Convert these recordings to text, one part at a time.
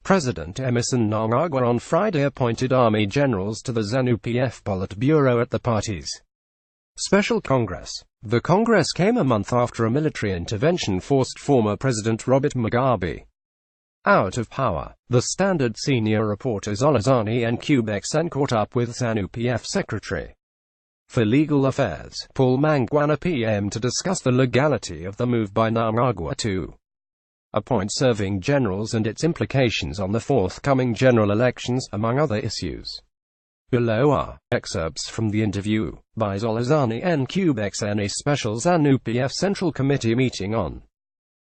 President Emerson Mnangagwa on Friday appointed army generals to the Zanu-PF Politburo at the party's Special Congress. The Congress came a month after a military intervention forced former President Robert Mugabe out of power. The Standard senior reporter Zolazani and Kubexen caught up with Zanu-PF Secretary for Legal Affairs, Paul Mangwana PM, to discuss the legality of the move by Mnangagwa to appoint serving generals and its implications on the forthcoming general elections, among other issues. Below are excerpts from the interview by Zolazani and Kubexen. A special Zanu-PF Central Committee meeting on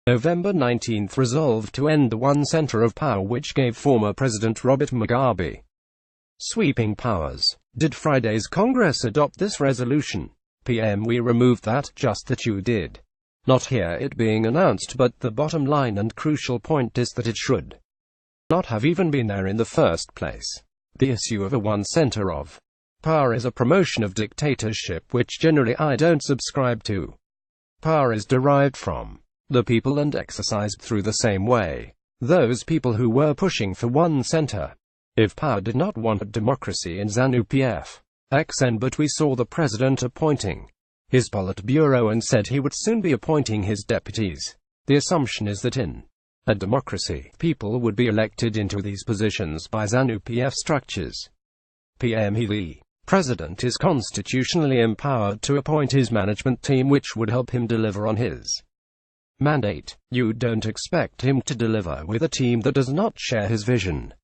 November 19 resolved to end the one center of power which gave former President Robert Mugabe sweeping powers. Did Friday's Congress adopt this resolution? PM: We removed that, just that you did not hear it being announced, but the bottom line and crucial point is that it should not have even been there in the first place. The issue of a one center of power is a promotion of dictatorship which generally I don't subscribe to. Power is derived from the people and exercised through the same way those people who were pushing for one center. If power did not want democracy in Zanu-PF XN, but we saw the president appointing his Politburo and said he would soon be appointing his deputies. The assumption is that in a democracy, people would be elected into these positions by Zanu-PF structures. PM: The president is constitutionally empowered to appoint his management team which would help him deliver on his mandate. You don't expect him to deliver with a team that does not share his vision.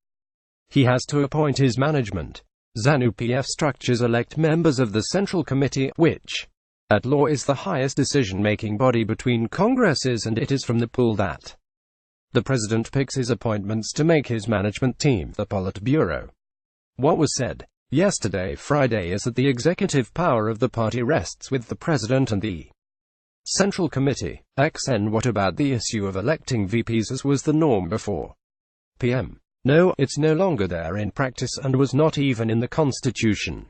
He has to appoint his management. Zanu-PF structures elect members of the Central Committee, which at law is the highest decision-making body between Congresses, and it is from the pool that the president picks his appointments to make his management team, the Politburo. What was said yesterday, Friday, is that the executive power of the party rests with the president and the Central Committee. XN: What about the issue of electing VPs as was the norm before? PM: No, it's no longer there in practice and was not even in the Constitution.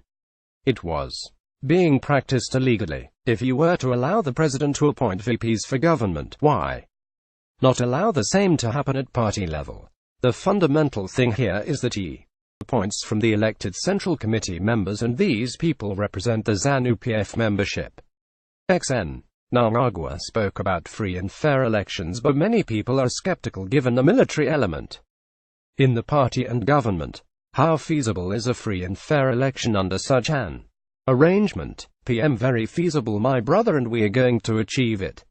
It was being practiced illegally. If you were to allow the president to appoint VPs for government, why not allow the same to happen at party level? The fundamental thing here is that he appoints from the elected Central Committee members, and these people represent the Zanu-PF membership. XN: Mnangagwa spoke about free and fair elections, but many people are skeptical given the military element in the party and government. How feasible is a free and fair election under such an arrangement? PM: Very feasible, my brother, and we are going to achieve it.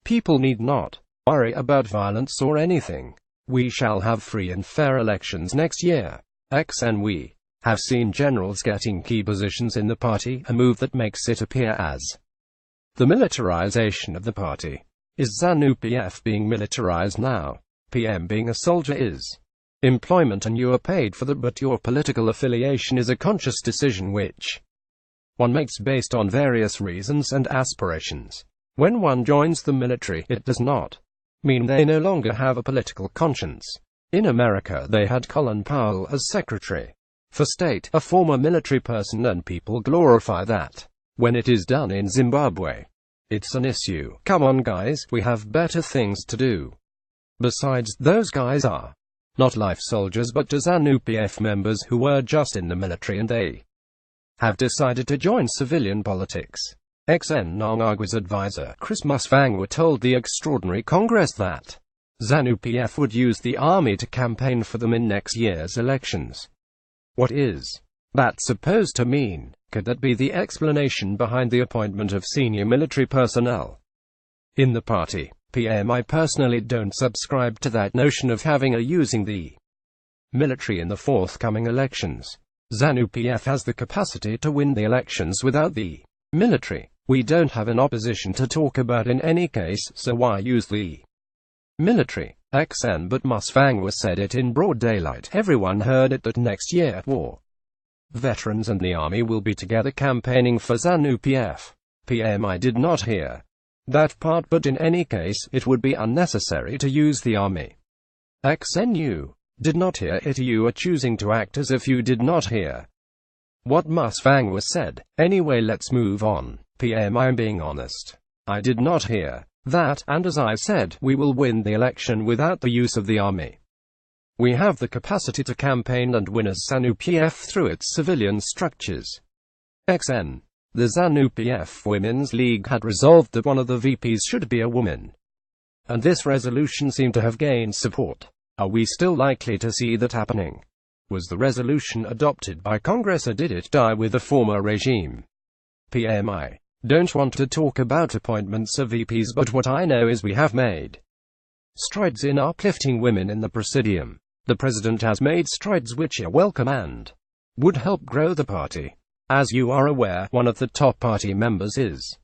People need not worry about violence or anything. We shall have free and fair elections next year. XN: We have seen generals getting key positions in the party, a move that makes it appear as the militarization of the party. Is Zanu-PF being militarized now? PM: Being a soldier is employment and you are paid for that, but your political affiliation is a conscious decision which one makes based on various reasons and aspirations. When one joins the military, it does not mean they no longer have a political conscience. In America, they had Colin Powell as Secretary for State, a former military person, and people glorify that. When it is done in Zimbabwe, it's an issue. Come on guys, we have better things to do. Besides, those guys are not life soldiers but Zanu-PF members who were just in the military and they have decided to join civilian politics. XN: Mnangagwa's advisor, Chris Musvangwa, told the Extraordinary Congress that Zanu-PF would use the army to campaign for them in next year's elections. What is that supposed to mean? Could that be the explanation behind the appointment of senior military personnel in the party? PM: I personally don't subscribe to that notion of having or using the military in the forthcoming elections. Zanu-PF has the capacity to win the elections without the military. We don't have an opposition to talk about in any case, so why use the military? XN: But Musvangwa said it in broad daylight. Everyone heard it, that next year, war veterans and the army will be together campaigning for Zanu-PF. PM: I did not hear that part, but in any case, it would be unnecessary to use the army. XN: You did not hear it. You are choosing to act as if you did not hear what Musvangwa said. Anyway, let's move on. PM: I'm being honest. I did not hear that, and as I said, we will win the election without the use of the army. We have the capacity to campaign and win as ZANU-PF through its civilian structures. XN. The ZANU-PF Women's League had resolved that one of the VPs should be a woman. And this resolution seemed to have gained support. Are we still likely to see that happening? Was the resolution adopted by Congress or did it die with the former regime? I don't want to talk about appointments of VPs, but what I know is we have made strides in uplifting women in the Presidium. The President has made strides which are welcome and would help grow the party. As you are aware, one of the top party members is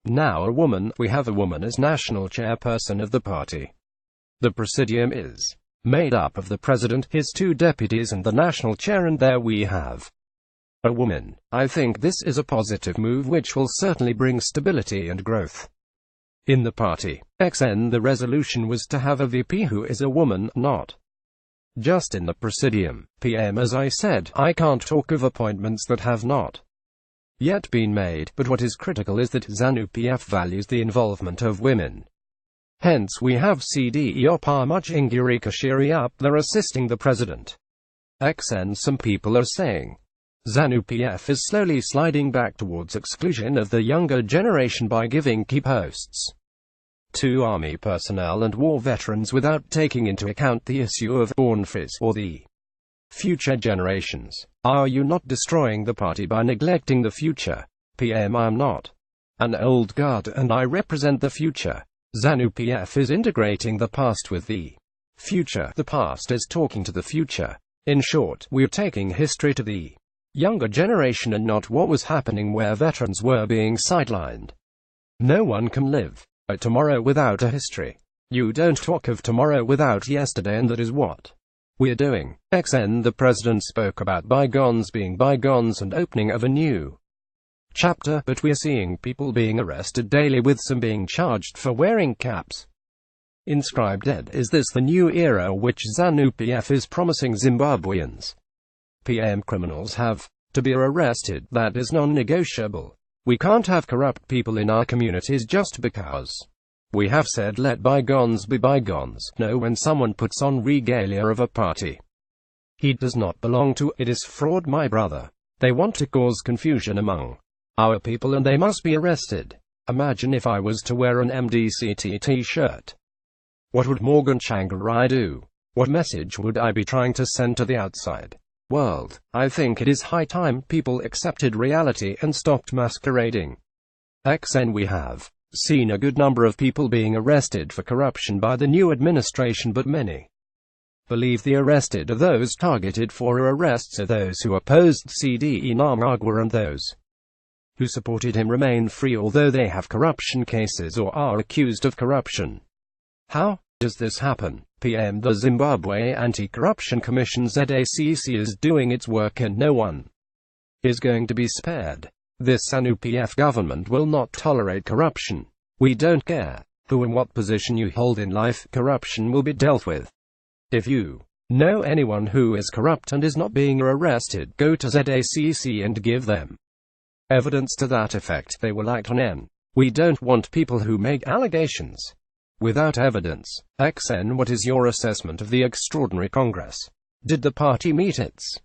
now a woman. We have a woman as national chairperson of the party. The Presidium is made up of the President, his 2 deputies and the national chair, and there we have a woman. I think this is a positive move which will certainly bring stability and growth in the party. XN. The resolution was to have a VP who is a woman, not just in the Presidium. As I said, I can't talk of appointments that have not yet been made, but what is critical is that ZANU-PF values the involvement of women. Hence we have CDE Op Ahmad Ingiri up there assisting the President. XN. Some people are saying ZANU-PF is slowly sliding back towards exclusion of the younger generation by giving key posts to army personnel and war veterans without taking into account the issue of born frees or the future generations. Are you not destroying the party by neglecting the future? I'm not an old guard and I represent the future. ZANU-PF is integrating the past with the future. The past is talking to the future. In short, we're taking history to the younger generation and not what was happening where veterans were being sidelined. No one can live a tomorrow without a history. You don't talk of tomorrow without yesterday, and that is what we're doing. XN. The President spoke about bygones being bygones and opening of a new chapter, but we're seeing people being arrested daily with some being charged for wearing caps inscribed dead. Is this the new era which ZANU-PF is promising Zimbabweans? Criminals have to be arrested. That is non-negotiable. We can't have corrupt people in our communities just because we have said let bygones be bygones. No, when someone puts on regalia of a party he does not belong to, it is fraud, my brother. They want to cause confusion among our people and they must be arrested. Imagine if I was to wear an MDCT t-shirt. What would Morgan Tsvangirai do? What message would I be trying to send to the outside world? I think it is high time people accepted reality and stopped masquerading. XN. We have seen a good number of people being arrested for corruption by the new administration, but many believe the arrested are those targeted for arrests are those who opposed CDE Namagwa, and those who supported him remain free although they have corruption cases or are accused of corruption. How does this happen? The Zimbabwe Anti-Corruption Commission ZACC is doing its work and no one is going to be spared. This ZANU-PF government will not tolerate corruption. We don't care who and what position you hold in life, corruption will be dealt with. If you know anyone who is corrupt and is not being arrested, go to ZACC and give them evidence to that effect. They will act on N. We don't want people who make allegations without evidence. XN. What is your assessment of the extraordinary Congress? Did the party meet its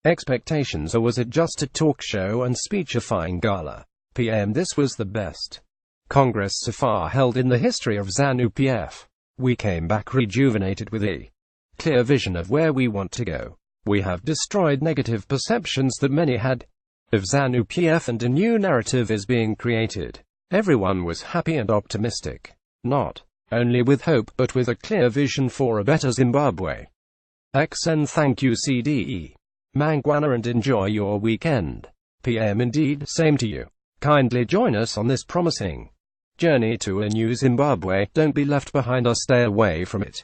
expectations or was it just a talk show and speechifying gala? This was the best Congress so far held in the history of ZANU-PF. We came back rejuvenated with a clear vision of where we want to go. We have destroyed negative perceptions that many had of ZANU-PF and a new narrative is being created. Everyone was happy and optimistic. Not only with hope, but with a clear vision for a better Zimbabwe. XN. Thank you CDE Mangwana and enjoy your weekend. Indeed, same to you. Kindly join us on this promising journey to a new Zimbabwe. Don't be left behind or stay away from it.